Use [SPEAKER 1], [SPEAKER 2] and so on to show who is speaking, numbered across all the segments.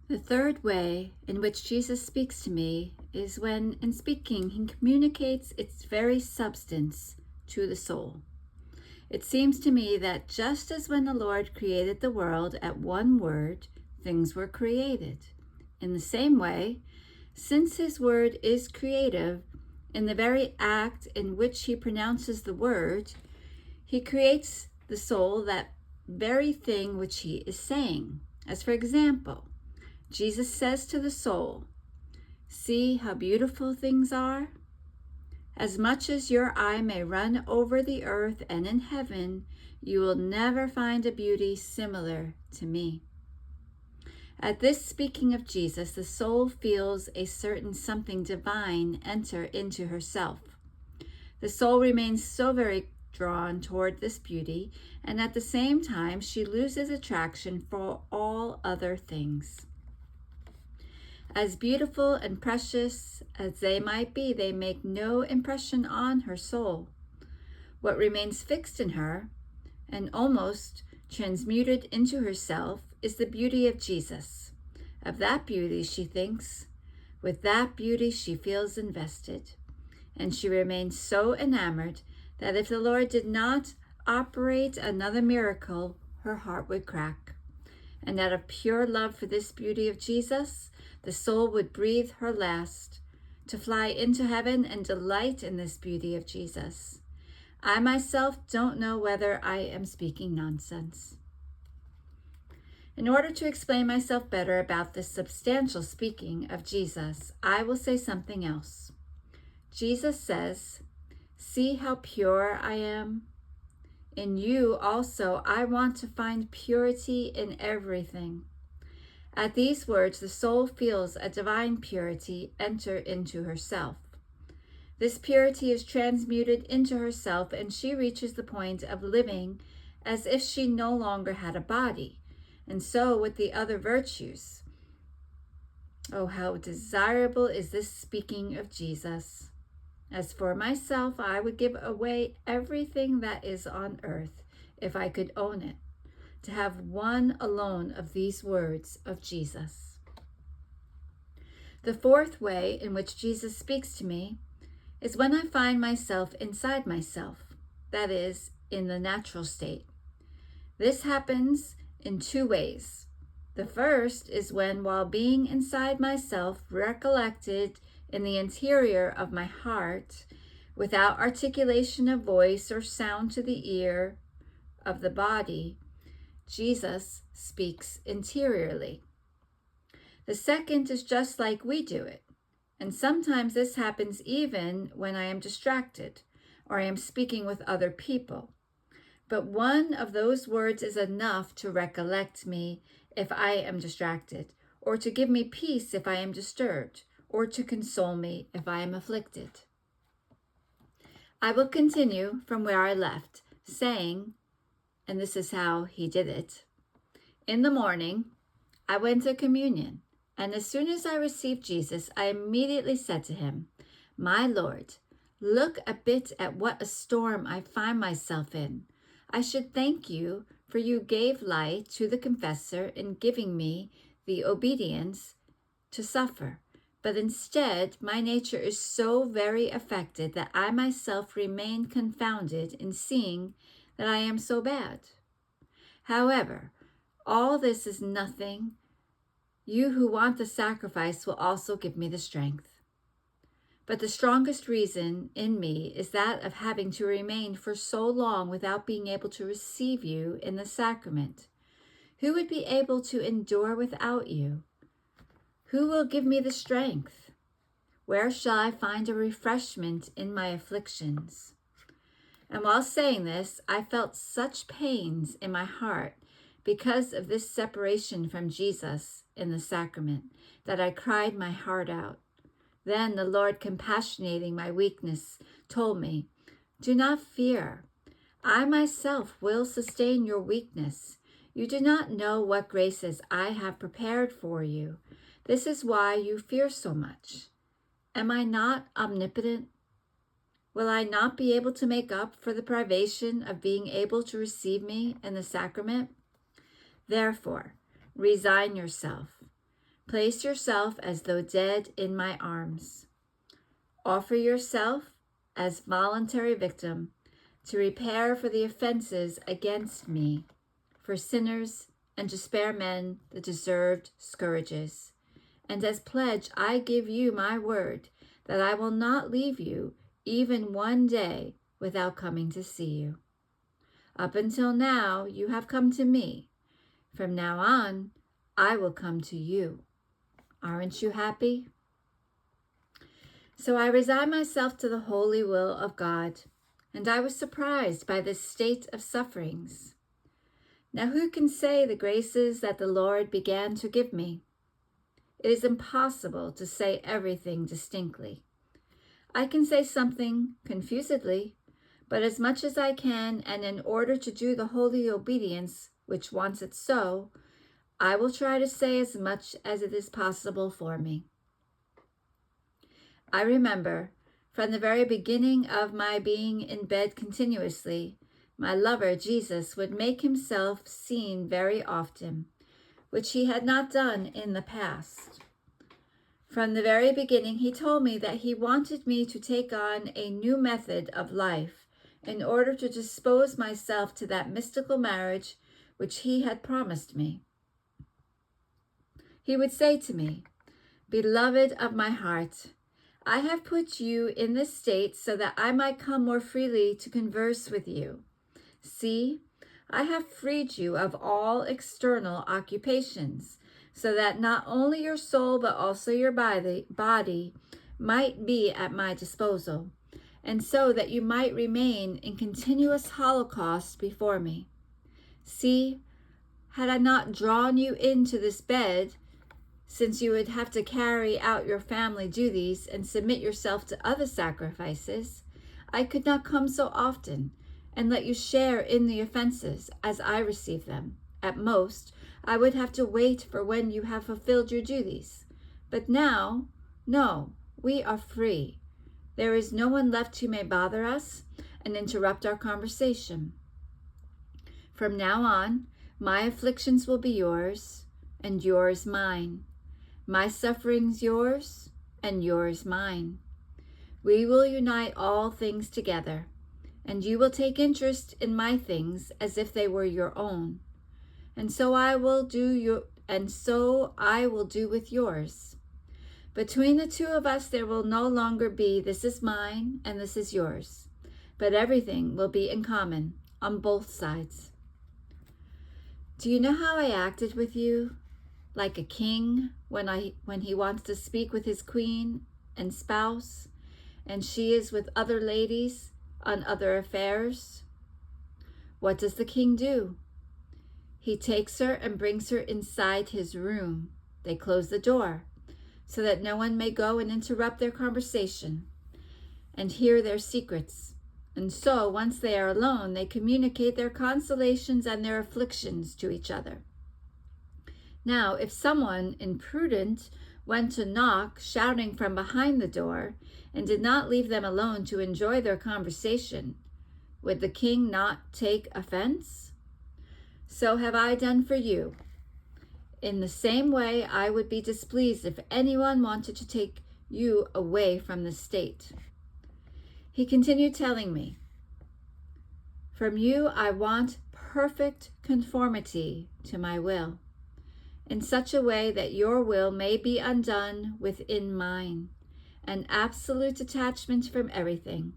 [SPEAKER 1] The third way in which Jesus speaks to me is when, in speaking, he communicates its very substance to the soul. It seems to me that just as when the Lord created the world at one word, things were created. In the same way, since his word is creative, in the very act in which he pronounces the word, he creates the soul that very thing which he is saying. As for example, Jesus says to the soul, "See how beautiful things are? As much as your eye may run over the earth and in heaven, you will never find a beauty similar to me." At this speaking of Jesus, the soul feels a certain something divine enter into herself. The soul remains so very drawn toward this beauty, and at the same time she loses attraction for all other things. As beautiful and precious as they might be, they make no impression on her soul. What remains fixed in her, and almost transmuted into herself, is the beauty of Jesus. Of that beauty she thinks, with that beauty she feels invested, and she remains so enamored that if the Lord did not operate another miracle, her heart would crack. And out of pure love for this beauty of Jesus, the soul would breathe her last, to fly into heaven and delight in this beauty of Jesus. I myself don't know whether I am speaking nonsense. In order to explain myself better about this substantial speaking of Jesus, I will say something else. Jesus says, "See how pure I am? In you also I want to find purity in everything." At these words, the soul feels a divine purity enter into herself. This purity is transmuted into herself, and she reaches the point of living as if she no longer had a body, and so with the other virtues. Oh, how desirable is this speaking of Jesus! As for myself, I would give away everything that is on earth, if I could own it, to have one alone of these words of Jesus. The fourth way in which Jesus speaks to me is when I find myself inside myself, that is, in the natural state. This happens in two ways. The first is when, while being inside myself, recollected in the interior of my heart, without articulation of voice or sound to the ear of the body, Jesus speaks interiorly. The second is just like we do it, and sometimes this happens even when I am distracted or I am speaking with other people. But one of those words is enough to recollect me if I am distracted, or to give me peace if I am disturbed, or to console me if I am afflicted. I will continue from where I left, saying, and this is how he did it. In the morning, I went to communion, and as soon as I received Jesus, I immediately said to him, "My Lord, look a bit at what a storm I find myself in. I should thank you, for you gave light to the confessor in giving me the obedience to suffer. But instead, my nature is so very affected that I myself remain confounded in seeing that I am so bad. However, all this is nothing. You who want the sacrifice will also give me the strength. But the strongest reason in me is that of having to remain for so long without being able to receive you in the sacrament. Who would be able to endure without you? Who will give me the strength? Where shall I find a refreshment in my afflictions?" And while saying this, I felt such pains in my heart because of this separation from Jesus in the sacrament that I cried my heart out. Then the Lord, compassionating my weakness, told me, "Do not fear. I myself will sustain your weakness. You do not know what graces I have prepared for you. This is why you fear so much. Am I not omnipotent? Will I not be able to make up for the privation of being able to receive me in the sacrament? Therefore, resign yourself. Place yourself as though dead in my arms. Offer yourself as voluntary victim to repair for the offenses against me, for sinners, and to spare men the deserved scourges. And as pledge, I give you my word that I will not leave you even one day without coming to see you. Up until now, you have come to me. From now on, I will come to you. Aren't you happy? So I resigned myself to the holy will of God, and I was surprised by this state of sufferings. Now who can say the graces that the Lord began to give me? It is impossible to say everything distinctly. I can say something confusedly, but as much as I can, and in order to do the holy obedience which wants it so, I will try to say as much as it is possible for me. I remember, from the very beginning of my being in bed continuously, my lover Jesus would make himself seen very often, which he had not done in the past. From the very beginning, he told me that he wanted me to take on a new method of life in order to dispose myself to that mystical marriage which he had promised me. He would say to me, "Beloved of my heart, I have put you in this state so that I might come more freely to converse with you. See, I have freed you of all external occupations, so that not only your soul but also your body might be at my disposal, and so that you might remain in continuous holocaust before me. See, had I not drawn you into this bed, since you would have to carry out your family duties and submit yourself to other sacrifices, I could not come so often and let you share in the offenses as I receive them. At most, I would have to wait for when you have fulfilled your duties. But now, no, we are free. There is no one left who may bother us and interrupt our conversation. From now on, my afflictions will be yours, and yours mine. My sufferings yours, and yours mine. We will unite all things together, and you will take interest in my things as if they were your own. And so I will do with yours. Between the two of us there will no longer be this is mine and this is yours, but everything will be in common on both sides. Do you know how I acted with you? Like a king when he wants to speak with his queen and spouse, and she is with other ladies on other affairs. What does the king do? He takes her and brings her inside his room. They close the door so that no one may go and interrupt their conversation and hear their secrets. And so, once they are alone, they communicate their consolations and their afflictions to each other. Now, if someone imprudent went to knock, shouting from behind the door, and did not leave them alone to enjoy their conversation, would the king not take offense? So have I done for you. In the same way, I would be displeased if anyone wanted to take you away from the state. He continued telling me, "From you I want perfect conformity to my will, in such a way that your will may be undone within mine, an absolute detachment from everything.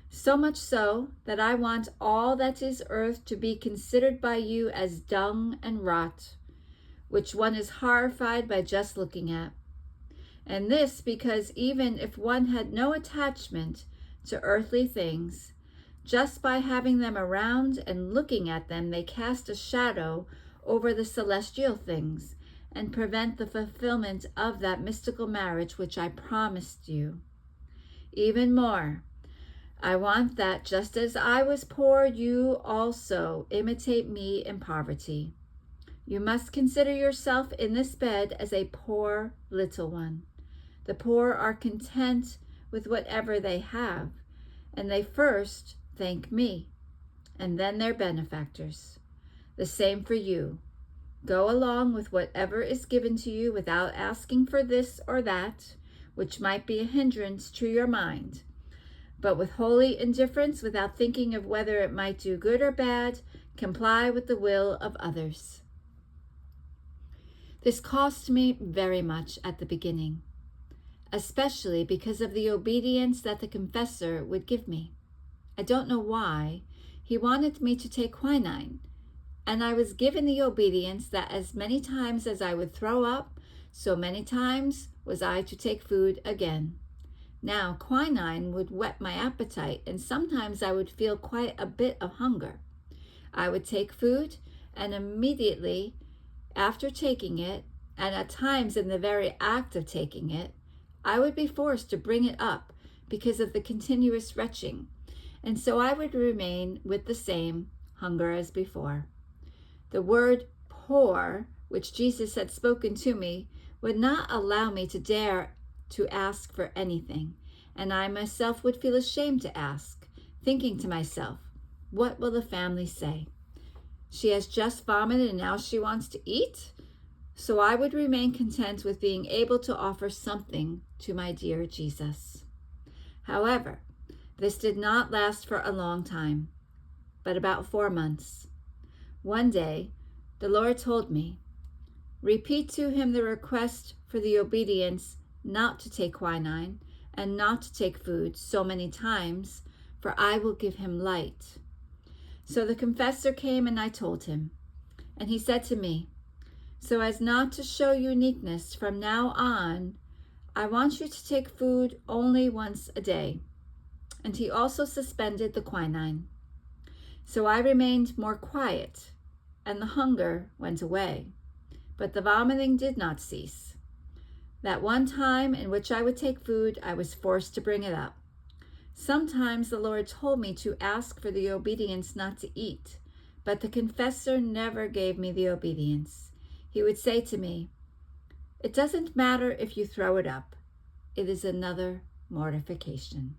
[SPEAKER 1] So much so that I want all that is earth to be considered by you as dung and rot, which one is horrified by just looking at. And this because even if one had no attachment to earthly things, just by having them around and looking at them, they cast a shadow over the celestial things and prevent the fulfillment of that mystical marriage which I promised you. Even more, I want that just as I was poor, you also imitate me in poverty. You must consider yourself in this bed as a poor little one. The poor are content with whatever they have, and they first thank me, and then their benefactors. The same for you. Go along with whatever is given to you without asking for this or that, which might be a hindrance to your mind. But with holy indifference, without thinking of whether it might do good or bad, comply with the will of others. This cost me very much at the beginning, especially because of the obedience that the confessor would give me. I don't know why. He wanted me to take quinine, and I was given the obedience that as many times as I would throw up, so many times was I to take food again. Now, quinine would whet my appetite, and sometimes I would feel quite a bit of hunger. I would take food, and immediately after taking it, and at times in the very act of taking it, I would be forced to bring it up because of the continuous retching, and so I would remain with the same hunger as before. The word poor, which Jesus had spoken to me, would not allow me to dare to ask for anything, and I myself would feel ashamed to ask, thinking to myself, what will the family say? She has just vomited and now she wants to eat? So I would remain content with being able to offer something to my dear Jesus. However, this did not last for a long time, but about 4 months. One day, the Lord told me, repeat to him the request for the obedience not to take quinine and not to take food so many times, for I will give him light. So the confessor came and I told him, and he said to me, so as not to show uniqueness from now on, I want you to take food only once a day. And he also suspended the quinine. So I remained more quiet, and the hunger went away, but the vomiting did not cease. That one time in which I would take food, I was forced to bring it up. Sometimes the Lord told me to ask for the obedience not to eat, but the confessor never gave me the obedience. He would say to me, it doesn't matter if you throw it up. It is another mortification.